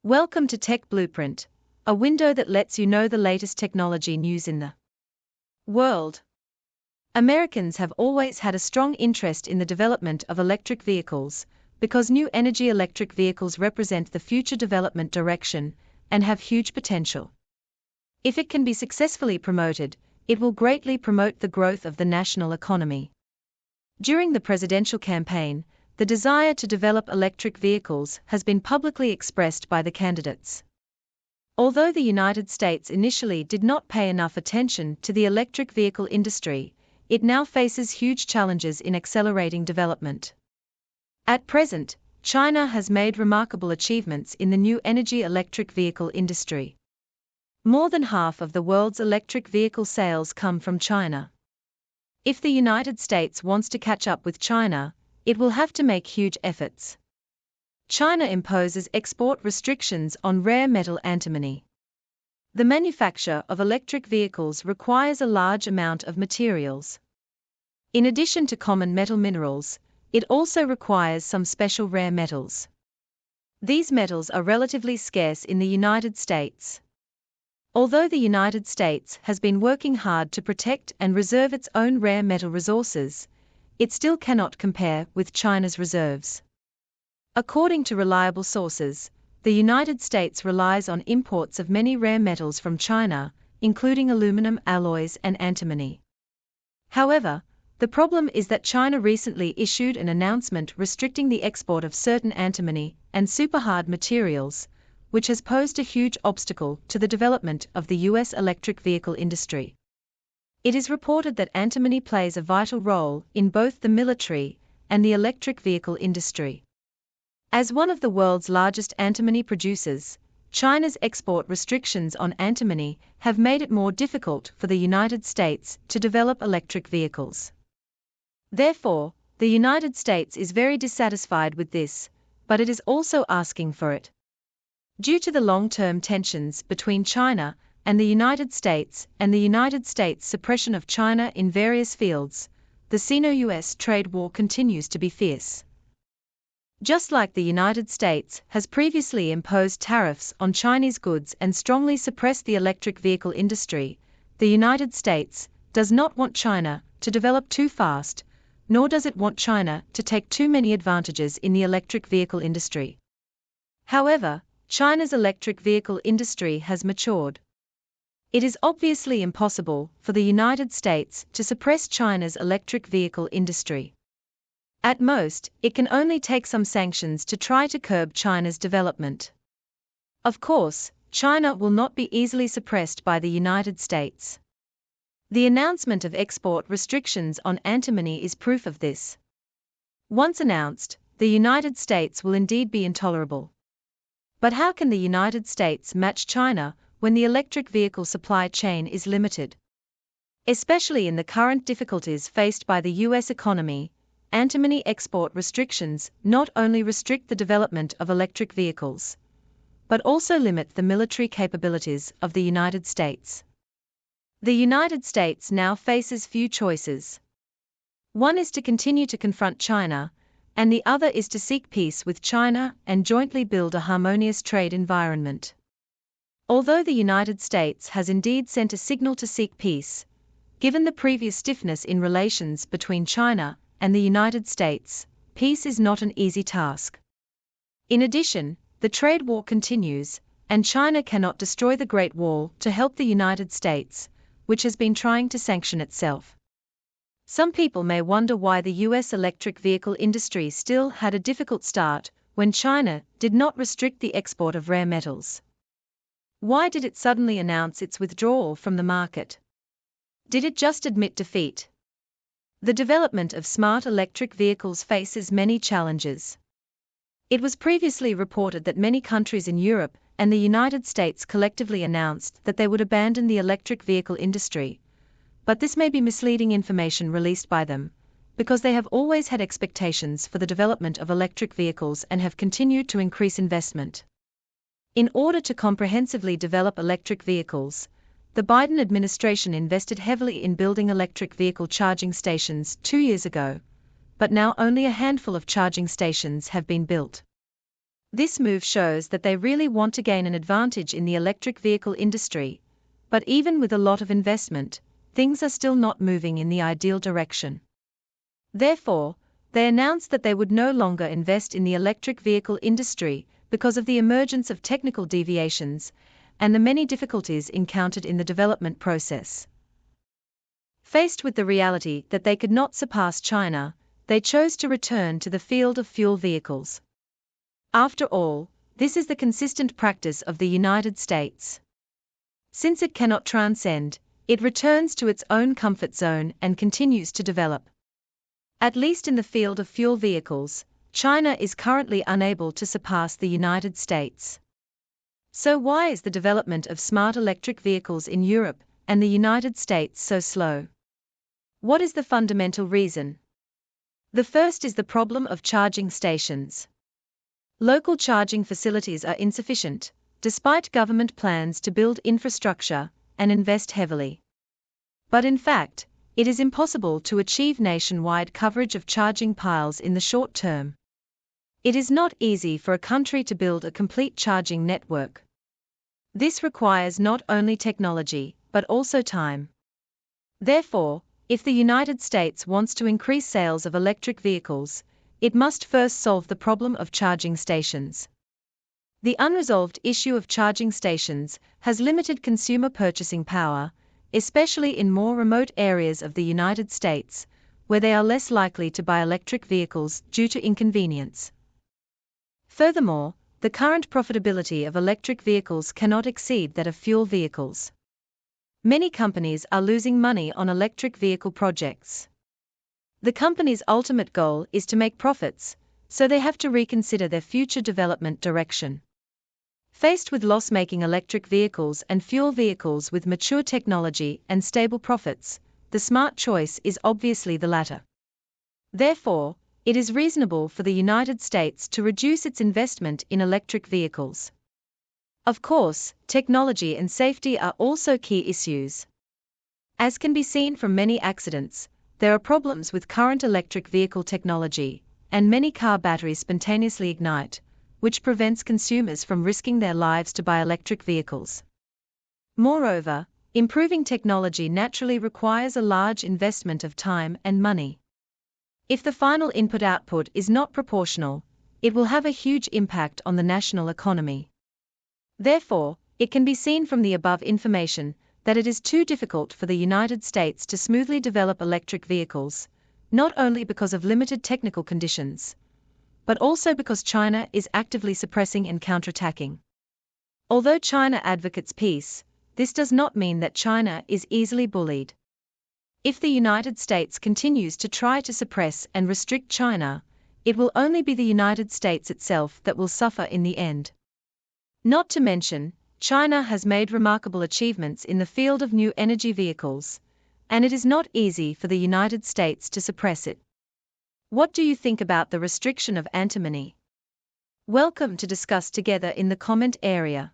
Welcome to Tech Blueprint, a window that lets you know the latest technology news in the world. Americans have always had a strong interest in the development of electric vehicles, because new energy electric vehicles represent the future development direction and have huge potential. If it can be successfully promoted, it will greatly promote the growth of the national economy. During the presidential campaign, the desire to develop electric vehicles has been publicly expressed by the candidates. Although the United States initially did not pay enough attention to the electric vehicle industry, it now faces huge challenges in accelerating development. At present, China has made remarkable achievements in the new energy electric vehicle industry. More than half of the world's electric vehicle sales come from China. If the United States wants to catch up with China, it will have to make huge efforts. China imposes export restrictions on rare metal antimony. The manufacture of electric vehicles requires a large amount of materials. In addition to common metal minerals, it also requires some special rare metals. These metals are relatively scarce in the United States. Although the United States has been working hard to protect and reserve its own rare metal resources, it still cannot compare with China's reserves. According to reliable sources, the United States relies on imports of many rare metals from China, including aluminum alloys and antimony. However, the problem is that China recently issued an announcement restricting the export of certain antimony and superhard materials, which has posed a huge obstacle to the development of the U.S. electric vehicle industry. It is reported that antimony plays a vital role in both the military and the electric vehicle industry. As one of the world's largest antimony producers, China's export restrictions on antimony have made it more difficult for the United States to develop electric vehicles. Therefore, the United States is very dissatisfied with this, but it is also asking for it. Due to the long-term tensions between China and the United States suppression of China in various fields, the Sino-US trade war continues to be fierce. Just like the United States has previously imposed tariffs on Chinese goods and strongly suppressed the electric vehicle industry, the United States does not want China to develop too fast, nor does it want China to take too many advantages in the electric vehicle industry. However, China's electric vehicle industry has matured. It is obviously impossible for the United States to suppress China's electric vehicle industry. At most, it can only take some sanctions to try to curb China's development. Of course, China will not be easily suppressed by the United States. The announcement of export restrictions on antimony is proof of this. Once announced, the United States will indeed be intolerable. But how can the United States match China when the electric vehicle supply chain is limited? Especially in the current difficulties faced by the U.S. economy, antimony export restrictions not only restrict the development of electric vehicles, but also limit the military capabilities of the United States. The United States now faces few choices. One is to continue to confront China, and the other is to seek peace with China and jointly build a harmonious trade environment. Although the United States has indeed sent a signal to seek peace, given the previous stiffness in relations between China and the United States, peace is not an easy task. In addition, the trade war continues, and China cannot destroy the Great Wall to help the United States, which has been trying to sanction itself. Some people may wonder why the U.S. electric vehicle industry still had a difficult start when China did not restrict the export of rare metals. Why did it suddenly announce its withdrawal from the market? Did it just admit defeat? The development of smart electric vehicles faces many challenges. It was previously reported that many countries in Europe and the United States collectively announced that they would abandon the electric vehicle industry, but this may be misleading information released by them, because they have always had expectations for the development of electric vehicles and have continued to increase investment. In order to comprehensively develop electric vehicles, the Biden administration invested heavily in building electric vehicle charging stations 2 years ago, but now only a handful of charging stations have been built. This move shows that they really want to gain an advantage in the electric vehicle industry, but even with a lot of investment, things are still not moving in the ideal direction. Therefore, they announced that they would no longer invest in the electric vehicle industry because of the emergence of technical deviations and the many difficulties encountered in the development process. Faced with the reality that they could not surpass China, they chose to return to the field of fuel vehicles. After all, this is the consistent practice of the United States. Since it cannot transcend, it returns to its own comfort zone and continues to develop. At least in the field of fuel vehicles, China is currently unable to surpass the United States. So why is the development of smart electric vehicles in Europe and the United States so slow? What is the fundamental reason? The first is the problem of charging stations. Local charging facilities are insufficient, despite government plans to build infrastructure and invest heavily. But in fact, it is impossible to achieve nationwide coverage of charging piles in the short term. It is not easy for a country to build a complete charging network. This requires not only technology, but also time. Therefore, if the United States wants to increase sales of electric vehicles, it must first solve the problem of charging stations. The unresolved issue of charging stations has limited consumer purchasing power, especially in more remote areas of the United States, where they are less likely to buy electric vehicles due to inconvenience. Furthermore, the current profitability of electric vehicles cannot exceed that of fuel vehicles. Many companies are losing money on electric vehicle projects. The company's ultimate goal is to make profits, so they have to reconsider their future development direction. Faced with loss-making electric vehicles and fuel vehicles with mature technology and stable profits, the smart choice is obviously the latter. Therefore, it is reasonable for the United States to reduce its investment in electric vehicles. Of course, technology and safety are also key issues. As can be seen from many accidents, there are problems with current electric vehicle technology, and many car batteries spontaneously ignite, which prevents consumers from risking their lives to buy electric vehicles. Moreover, improving technology naturally requires a large investment of time and money. If the final input-output is not proportional, it will have a huge impact on the national economy. Therefore, it can be seen from the above information that it is too difficult for the United States to smoothly develop electric vehicles, not only because of limited technical conditions, but also because China is actively suppressing and counterattacking. Although China advocates peace, this does not mean that China is easily bullied. If the United States continues to try to suppress and restrict China, it will only be the United States itself that will suffer in the end. Not to mention, China has made remarkable achievements in the field of new energy vehicles, and it is not easy for the United States to suppress it. What do you think about the restriction of antimony? Welcome to discuss together in the comment area.